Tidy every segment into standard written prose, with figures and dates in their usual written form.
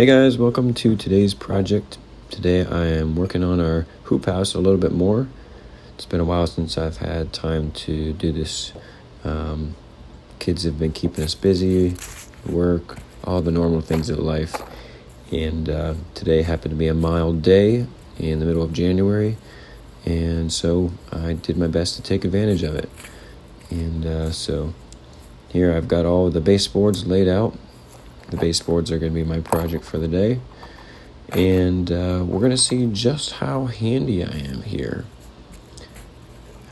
Hey guys, welcome to today's project. Today I am working on our hoop house a little bit more. It's been a while since I've had time to do this. Kids have been keeping us busy, work, all the normal things of life. And today happened to be a mild day in the middle of January. And so I did my best to take advantage of it. And so here I've got all the baseboards laid out. The baseboards are going to be my project for the day. And we're going to see just how handy I am here.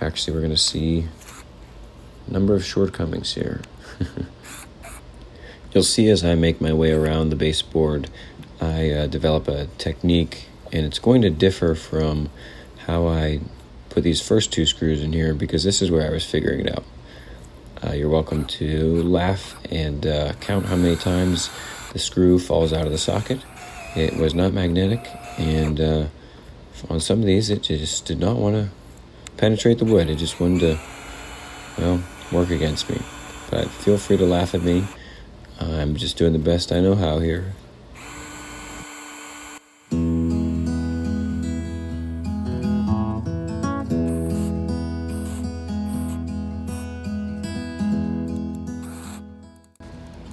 Actually, we're going to see a number of shortcomings here. You'll see as I make my way around the baseboard, I develop a technique, and it's going to differ from how I put these first two screws in here, because this is where I was figuring it out. You're welcome to laugh and count how many times the screw falls out of the socket. It was not magnetic, and on some of these it just did not want to penetrate the wood. It just wanted to, work against me. But feel free to laugh at me. I'm just doing the best I know how here.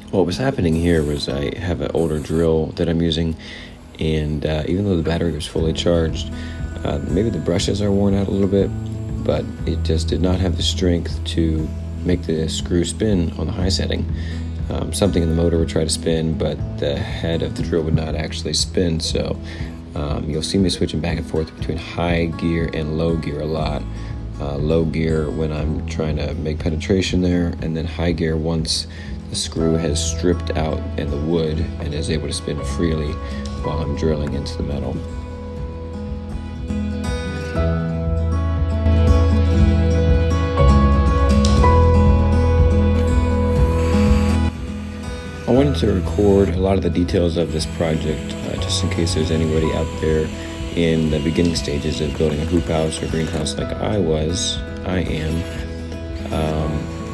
What was happening here was I have an older drill that I'm using, and even though the battery was fully charged, maybe the brushes are worn out a little bit, but it just did not have the strength to make the screw spin on the high setting. Something in the motor would try to spin, but the head of the drill would not actually spin, so you'll see me switching back and forth between high gear and low gear a lot. Low gear when I'm trying to make penetration there, and then high gear once the screw has stripped out and the wood and is able to spin freely while I'm drilling into the metal. I wanted to record a lot of the details of this project just in case there's anybody out there in the beginning stages of building a hoop house or greenhouse like I am.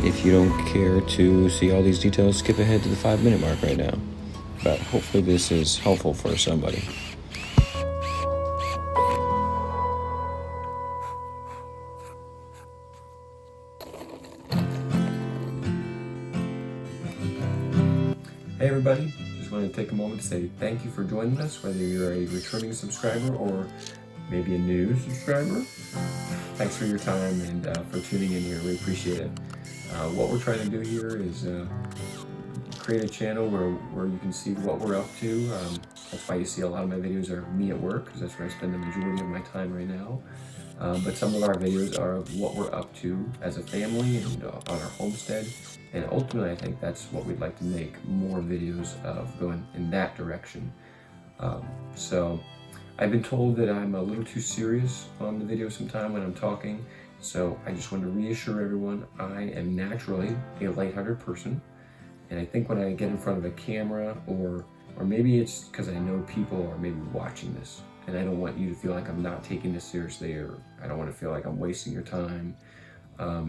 If you don't care to see all these details, skip ahead to the 5-minute mark right now. But hopefully this is helpful for somebody. Hey everybody, just wanted to take a moment to say thank you for joining us, whether you're a returning subscriber or maybe a new subscriber. Thanks for your time and for tuning in here. We appreciate it. What we're trying to do here is create a channel where you can see what we're up to. That's why you see a lot of my videos are me at work, because that's where I spend the majority of my time right now. But some of our videos are of what we're up to as a family and on our homestead. And ultimately, I think that's what we'd like to make more videos of, going in that direction. So I've been told that I'm a little too serious on the video sometime when I'm talking. So I just want to reassure everyone, I am naturally a lighthearted person. And I think when I get in front of a camera, or maybe it's because I know people are maybe watching this, and I don't want you to feel like I'm not taking this seriously, or I don't want to feel like I'm wasting your time.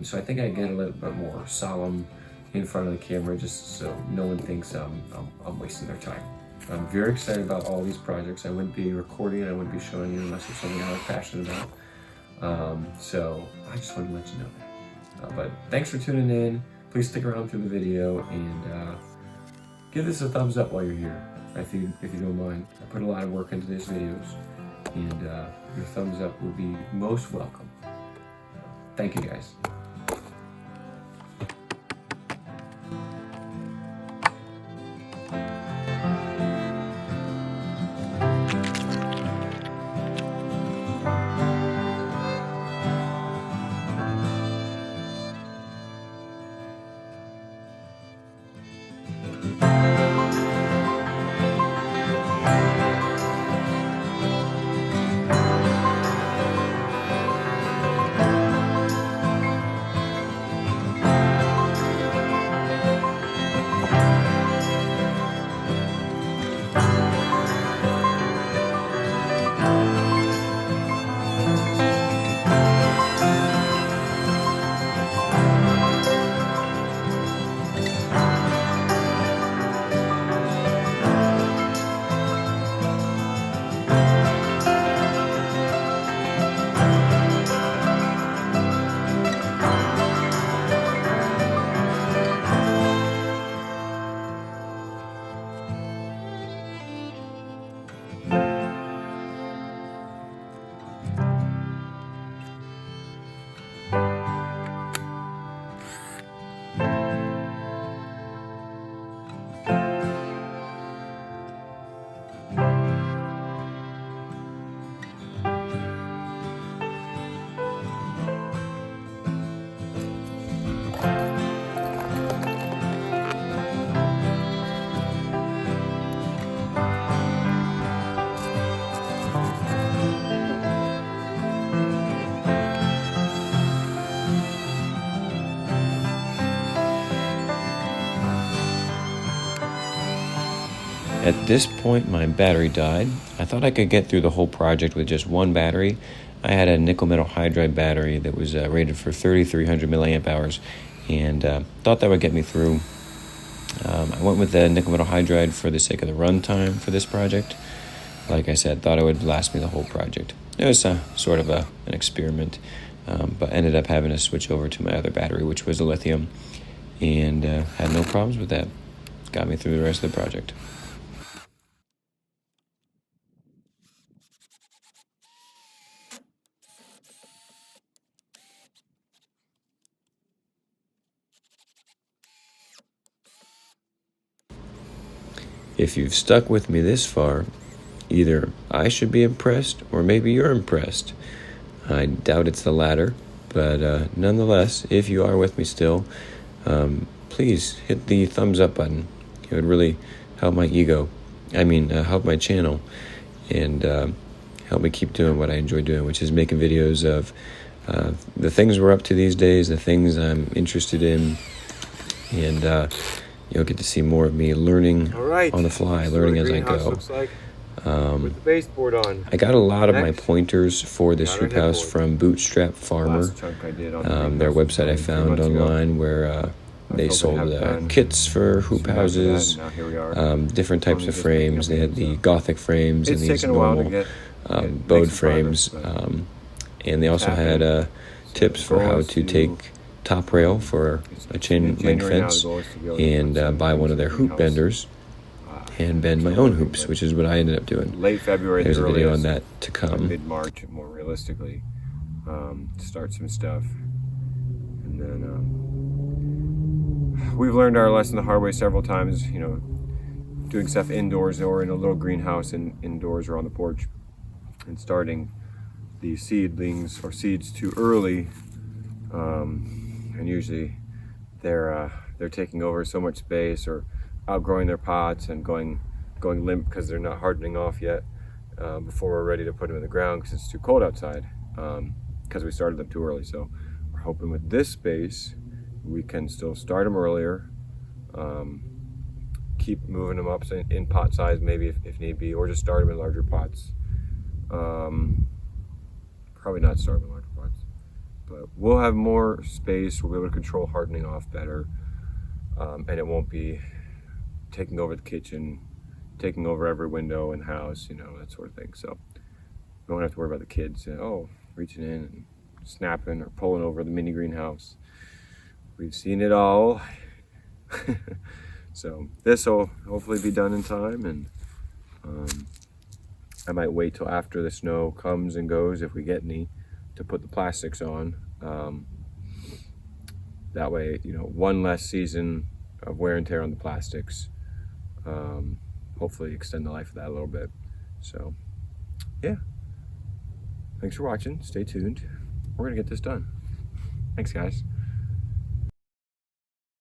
So I think I get a little bit more solemn in front of the camera, just so no one thinks I'm wasting their time. I'm very excited about all these projects. I wouldn't be recording and I wouldn't be showing you unless it's something I was passionate about. So I just wanted to let you know that. But thanks for tuning in. Please stick around through the video and give this a thumbs up while you're here, if you don't mind. I put a lot of work into these videos, and your thumbs up would be most welcome. Thank you guys. At this point, my battery died. I thought I could get through the whole project with just one battery. I had a nickel metal hydride battery that was rated for 3,300 milliamp hours, and thought that would get me through. I went with the nickel metal hydride for the sake of the runtime for this project. Like I said, thought it would last me the whole project. It was sort of an experiment, but ended up having to switch over to my other battery, which was a lithium, and had no problems with that. Got me through the rest of the project. If you've stuck with me this far, either I should be impressed or maybe you're impressed. I doubt it's the latter, but nonetheless, if you are with me still, please hit the thumbs up button. It would really help my help my channel, and help me keep doing what I enjoy doing, which is making videos of the things we're up to these days, the things I'm interested in, and you'll get to see more of me learning on the fly, learning as I go. Looks like with the baseboard on. I got a lot of my pointers for this hoop house from Bootstrap Farmer, their website I found online, where they sold kits for hoop houses, different types of frames. They had the Gothic frames and these normal bowed frames, and they also had tips for how to take top rail for a chain link fence and buy one of their hoop benders and bend my own hoops, which is what I ended up doing. Late February. There's a video on that to come. Mid-March, more realistically, start some stuff, and then we've learned our lesson the hard way several times. Doing stuff indoors or in a little greenhouse indoors or on the porch, and starting the seedlings or seeds too early. And usually they're taking over so much space or outgrowing their pots and going limp because they're not hardening off yet before we're ready to put them in the ground because it's too cold outside, because we started them too early. So we're hoping with this space we can still start them earlier, keep moving them up in pot size maybe if need be, or just start them in larger pots. Probably not start them in larger pots. But we'll have more space, we'll be able to control hardening off better, and it won't be taking over the kitchen, taking over every window in the house, that sort of thing. So we won't have to worry about the kids, reaching in and snapping or pulling over the mini greenhouse. We've seen it all. So this will hopefully be done in time, and I might wait till after the snow comes and goes, if we get any, to put the plastics on. That way, one less season of wear and tear on the plastics. Hopefully extend the life of that a little bit. So yeah, thanks for watching. Stay tuned. We're gonna get this done. Thanks, guys.